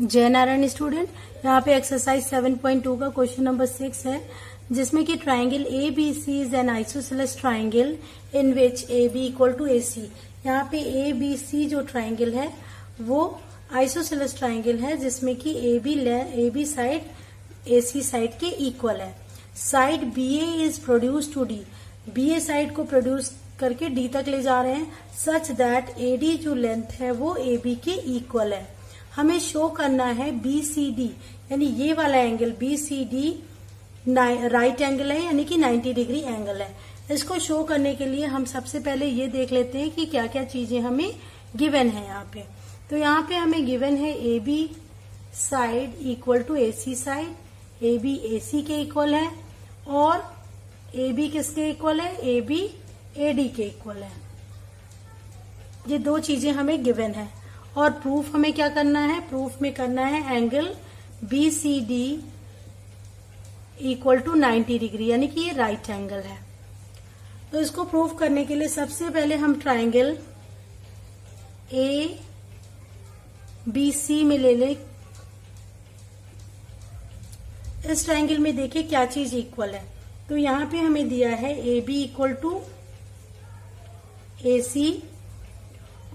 जय नारायण स्टूडेंट। यहाँ पे एक्सरसाइज 7.2 का क्वेश्चन नंबर 6 है, जिसमें कि triangle A B C is an isosceles triangle in which A B equal to A C. यहाँ पे ए बी सी जो ट्राइंगल है वो आइसोसेलेस ट्राइंगल है, जिसमें कि A B side A C side के इक्वल है। Side B A is produce to D, B A side को प्रोड्यूस करके डी तक ले जा रहे हैं, सच दैट ए डी जो लेंथ है वो ए बी के इक्वल है। हमें शो करना है बी सी डी, यानी ये वाला angle B C D right angle है, यानी कि 90 डिग्री एंगल है। इसको शो करने के लिए हम सबसे पहले ये देख लेते हैं कि क्या क्या चीजें हमें गिवन है यहाँ पे। तो यहाँ पे हमें गिवन है A B side equal to A C side, A B A C के इक्वल है, और ए बी किसके इक्वल है, ए बी ए डी के इक्वल है। ये दो चीजें हमें गिवन है। और प्रूफ हमें क्या करना है, प्रूफ में करना है angle B C D equal to 90 degree, यानी कि ये राइट एंगल है। तो इसको प्रूफ करने के लिए सबसे पहले हम ट्राइंगल ए बी सी में ले लें। इस ट्राइंगल में देखिए क्या चीज इक्वल है। तो यहां पे हमें दिया है A B equal to A सी,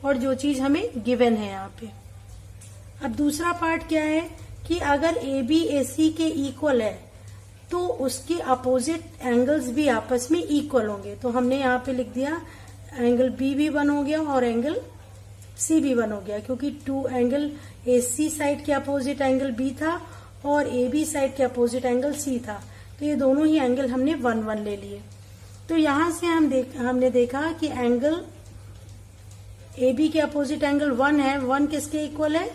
और जो चीज हमें गिवन है यहाँ पे। अब दूसरा पार्ट क्या है कि अगर ए बी ए सी के इक्वल है तो उसके अपोजिट एंगल्स भी आपस में इक्वल होंगे। तो हमने यहाँ पे लिख दिया एंगल बी भी 1 हो गया और एंगल सी भी 1 हो गया, क्योंकि टू एंगल ए सी साइड के अपोजिट एंगल बी था और ए बी साइड के अपोजिट एंगल सी था। तो ये दोनों ही एंगल हमने 1-1 ले लिए। तो यहां से हमने देखा कि एंगल ए बी के अपोजिट एंगल 1 है, 1 किसके इक्वल है,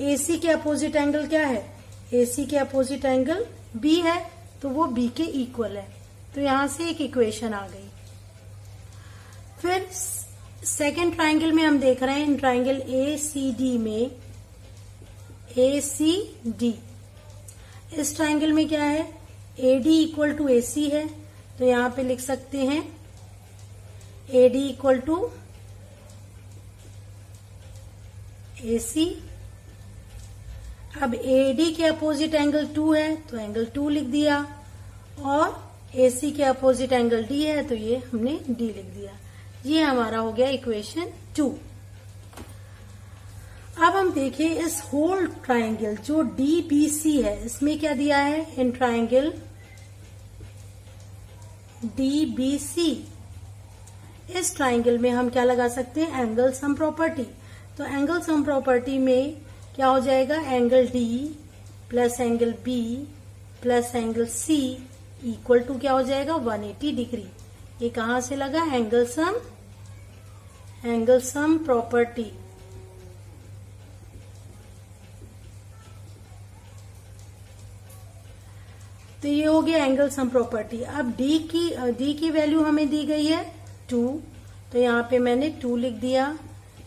ए सी के अपोजिट एंगल क्या है, ए सी के अपोजिट एंगल बी है, तो वो बी के इक्वल है। तो यहां से एक इक्वेशन आ गई। फिर सेकेंड ट्राइंगल में हम देख रहे हैं, in triangle A C D में ए सी डी, इस ट्राइंगल में क्या है, A D equal to A सी है। तो यहां पे लिख सकते हैं A D equal to A सी। अब ए डी के अपोजिट एंगल 2 है, तो एंगल 2 लिख दिया, और ए सी के अपोजिट एंगल डी है, तो ये हमने डी लिख दिया। ये हमारा हो गया इक्वेशन 2। अब हम देखें इस होल ट्राइंगल जो डी बी सी है, इसमें क्या दिया है, in triangle D B C, इस ट्राइंगल में हम क्या लगा सकते हैं, एंगल सम प्रॉपर्टी। तो एंगल सम प्रॉपर्टी में क्या हो जाएगा, angle D plus angle B plus angle C equal to क्या हो जाएगा, 180 डिग्री। ये कहां से लगा, एंगल सम प्रॉपर्टी। तो ये हो गया एंगल सम प्रॉपर्टी। अब डी की वैल्यू हमें दी गई है 2, तो यहाँ पे मैंने 2 लिख दिया।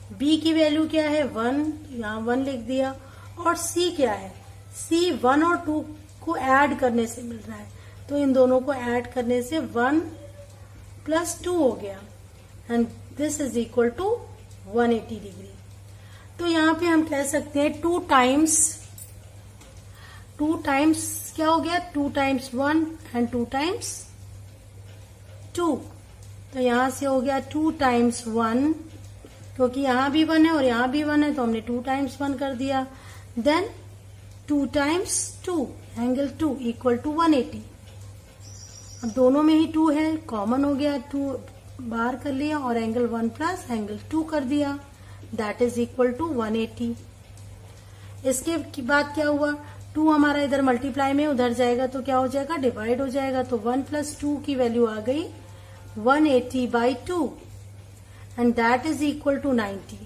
बी की वैल्यू क्या है, 1, यहाँ 1 लिख दिया। और सी क्या है, सी 1 और 2 को ऐड करने से मिल रहा है, तो इन दोनों को ऐड करने से 1 + 2 हो गया, and this is equal to 180 degree. तो यहाँ पे हम कह सकते हैं 2 टाइम्स क्या हो गया, 2 टाइम्स 1 एंड 2 टाइम्स 2। तो यहां से हो गया 2 टाइम्स 1, क्योंकि यहां भी 1 है और यहां भी 1 है, तो हमने 2 टाइम्स 1 कर दिया। Then 2 times 2, angle 2 equal to 180। अब दोनों में ही 2 है, कॉमन हो गया, 2 बाहर कर लिया और एंगल 1 प्लस एंगल 2 कर दिया, दैट इज इक्वल टू 180। इसके बाद क्या हुआ, 2 हमारा इधर मल्टीप्लाई में उधर जाएगा तो क्या हो जाएगा, डिवाइड हो जाएगा। तो 1 + 2 की वैल्यू आ गई 180/2, and that is equal to 90।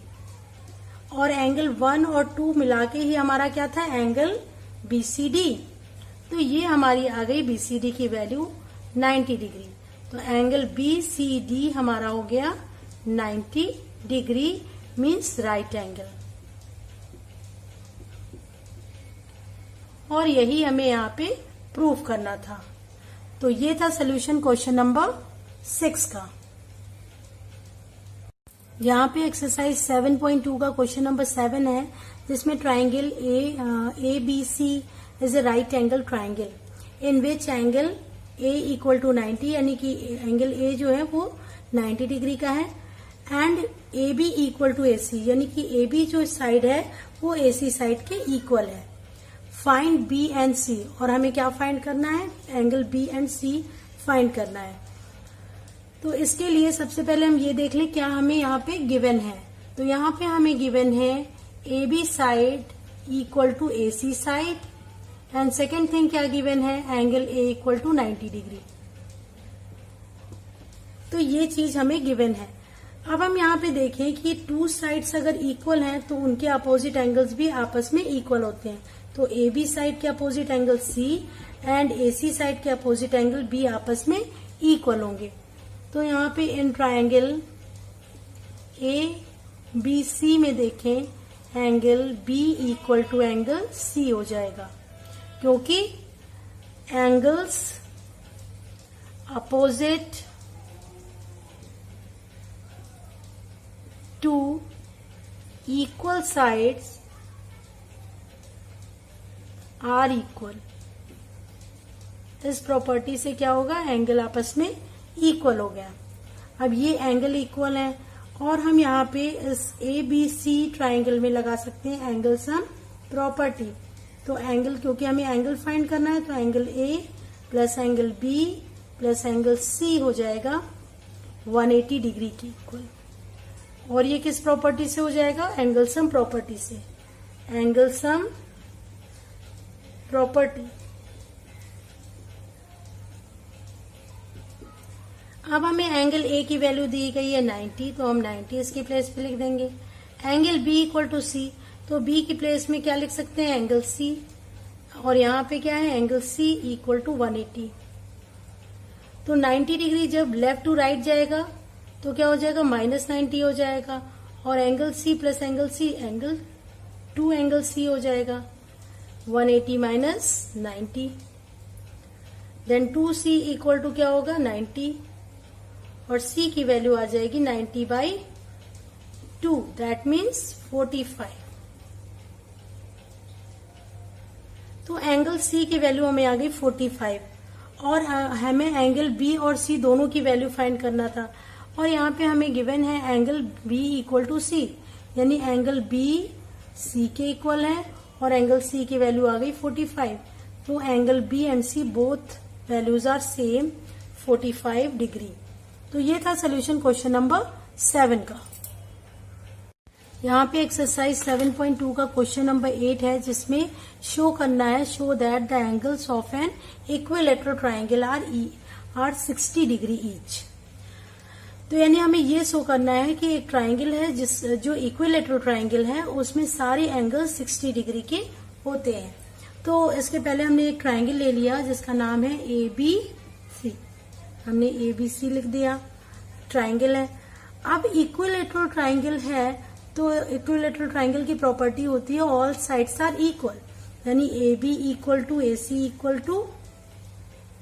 और एंगल 1 और 2 मिला के ही हमारा क्या था, एंगल BCD। तो ये हमारी आ गई BCD की वैल्यू 90 डिग्री। तो एंगल BCD हमारा हो गया 90 डिग्री, मीन्स राइट एंगल। और यही हमें यहाँ पे प्रूफ करना था। तो ये था सोल्यूशन क्वेश्चन नंबर 6 का। यहाँ पे एक्सरसाइज 7.2 का क्वेश्चन नंबर 7 है, जिसमें triangle A B C is a right angle triangle in which angle A equal to 90, यानी कि एंगल ए जो है वो 90 डिग्री का है, and A B equal to A C, यानी कि ए बी जो साइड है वो ए सी साइड के इक्वल है। फाइंड बी एंड सी, और हमें क्या फाइंड करना है, angle B and C find करना है। तो इसके लिए सबसे पहले हम ये देख लें क्या हमें यहाँ पे गिवन है। तो यहाँ पे हमें गिवन है A B side equal to A C side, and second thing क्या गिवन है, angle A equal to 90 degree. तो ये चीज हमें गिवन है। अब हम यहाँ पे देखें कि टू साइड्स अगर इक्वल हैं तो उनके अपोजिट एंगल्स भी आपस में इक्वल होते हैं। तो ए बी साइड के opposite angle C and A C side के अपोजिट एंगल बी आपस में इक्वल होंगे। तो यहाँ पे in triangle A B C में देखें angle B equal to angle C हो जाएगा, क्योंकि angles opposite to equal sides are equal. इस प्रॉपर्टी से क्या होगा, एंगल आपस में इक्वल हो गया। अब ये एंगल इक्वल है और हम यहाँ पे इस ए बी सी ट्राइंगल में लगा सकते हैं एंगल सम प्रॉपर्टी। तो एंगल, क्योंकि हमें एंगल फाइंड करना है, तो angle A plus angle B plus angle C हो जाएगा 180 डिग्री के इक्वल। और ये किस प्रॉपर्टी से हो जाएगा, एंगल सम प्रॉपर्टी से। Angle sum property. अब हमें एंगल ए की वैल्यू दी गई है 90, तो हम 90 इसकी प्लेस पे लिख देंगे। Angle B equal to C, तो बी की प्लेस में क्या लिख सकते हैं, एंगल सी, और यहाँ पे क्या है, एंगल सी इक्वल टू 180। तो 90 डिग्री जब लेफ्ट टू राइट जाएगा तो क्या हो जाएगा, -90 हो जाएगा, और angle C plus angle C angle 2 angle C हो जाएगा, 180 minus 90, then 2c equal to क्या होगा, 90, और c की वैल्यू आ जाएगी 90/2, दैट मीन्स 45। तो एंगल c की वैल्यू हमें आ गई 45, और हमें एंगल b और c दोनों की वैल्यू फाइंड करना था। और यहाँ पे हमें गिवन है angle b equal to c, यानी एंगल b c के इक्वल है और एंगल c की वैल्यू आ गई 45। तो angle b and c both values are same 45 degree. तो ये था सोल्यूशन क्वेश्चन नंबर 7 का। यहाँ पे एक्सरसाइज 7.2 का क्वेश्चन नंबर 8 है, जिसमें शो करना है, show that the angles of an equilateral triangle are 60 degree each. तो यानी हमें ये शो करना है कि एक ट्राइंगल है जो इक्विलैटरल ट्राइंगल है उसमें सारे एंगल 60 डिग्री के होते हैं। तो इसके पहले हमने एक ट्राइंगल ले लिया जिसका नाम है ए बी सी, हमने ए बी सी लिख दिया, ट्राइंगल है। अब इक्विलैटरल ट्राइंगल है तो इक्विलैटरल ट्राइंगल की प्रॉपर्टी होती है ऑल साइड्स आर इक्वल, यानी A B equal to A C equal to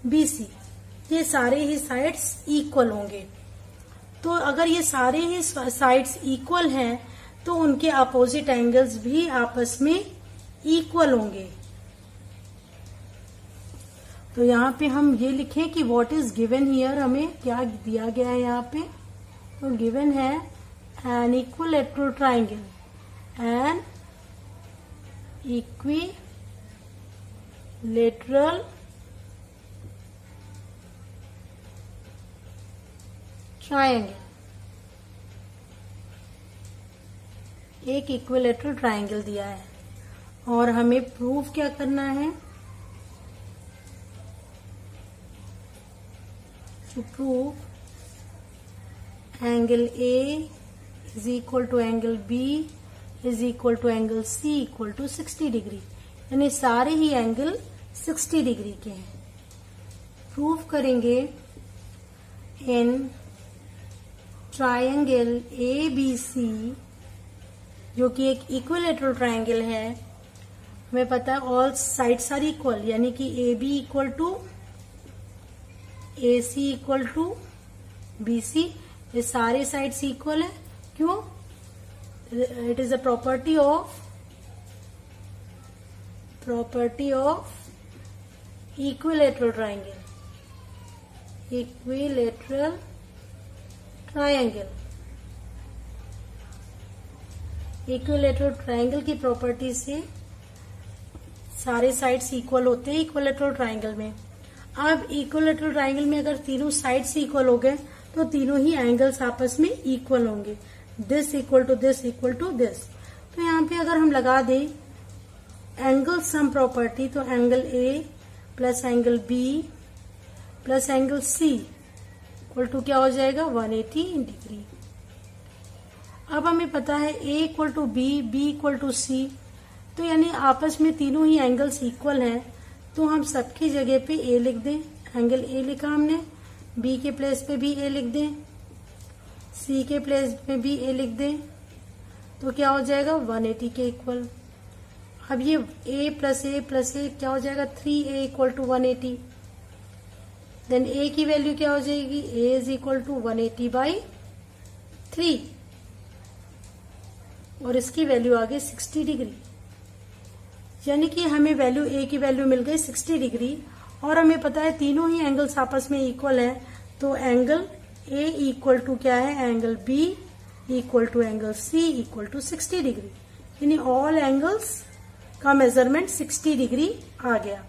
B C, ये सारे ही साइड्स इक्वल होंगे। तो अगर ये सारे ही साइड्स इक्वल हैं तो उनके अपोजिट एंगल्स भी आपस में इक्वल होंगे। तो यहाँ पे हम ये लिखें कि व्हाट इज गिवन हियर, हमें क्या दिया गया है यहाँ पे, तो गिवन है an equilateral triangle, an equilateral triangle, एक इक्विलैटरल ट्राइंगल दिया है और हमें प्रूफ क्या करना है, to prove angle A is equal to angle B is equal to angle C equal to 60 degree, यानी सारे ही एंगल 60 डिग्री के हैं। प्रूव करेंगे इन ट्राइंगल ABC, जो कि एक इक्विलैटरल ट्राइंगल है, हमें पता है ऑल साइड्स आर इक्वल, यानी कि AB equal to AC equal to BC, ये सारे साइड्स इक्वल है क्यों? It is a property of equilateral triangle. Equilateral triangle की प्रॉपर्टी से सारे साइड्स इक्वल होते हैं इक्विलेटरल ट्राइंगल में। अब इक्विलेटरल ट्राइंगल में अगर तीनों साइड्स इक्वल हो गए तो तीनों ही एंगल्स आपस में इक्वल होंगे। This equal to this equal to this. तो यहाँ पे अगर हम लगा दें एंगल सम प्रॉपर्टी, तो angle A plus angle B plus angle C equal to क्या हो जाएगा? 180 डिग्री। अब हमें पता है A equal to B, B equal to C, तो यानी आपस में तीनों ही एंगल्स इक्वल हैं। तो हम सबकी जगह पे ए लिख दें, एंगल ए लिखा हमने, बी के प्लेस पे भी ए लिख दें, सी के प्लेस पे भी ए लिख दें, तो क्या हो जाएगा? 180 के इक्वल। अब ये a प्लस ए क्या हो जाएगा? 3a equal to 180। Then a की वैल्यू क्या हो जाएगी? a इज इक्वल टू 180/3 और इसकी वैल्यू आ गई 60 डिग्री। यानी कि हमें वैल्यू a की वैल्यू मिल गई 60 डिग्री और हमें पता है तीनों ही एंगल्स आपस में इक्वल है। तो एंगल a इक्वल टू क्या है? Angle b equal to angle c equal to 60 degree. यानी ऑल एंगल्स का मेजरमेंट 60 डिग्री आ गया।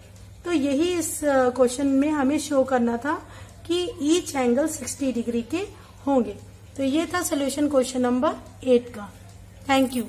तो यही इस क्वेश्चन में हमें शो करना था कि ईच एंगल 60 डिग्री के होंगे। तो ये था सोल्यूशन क्वेश्चन नंबर 8 का। Thank you.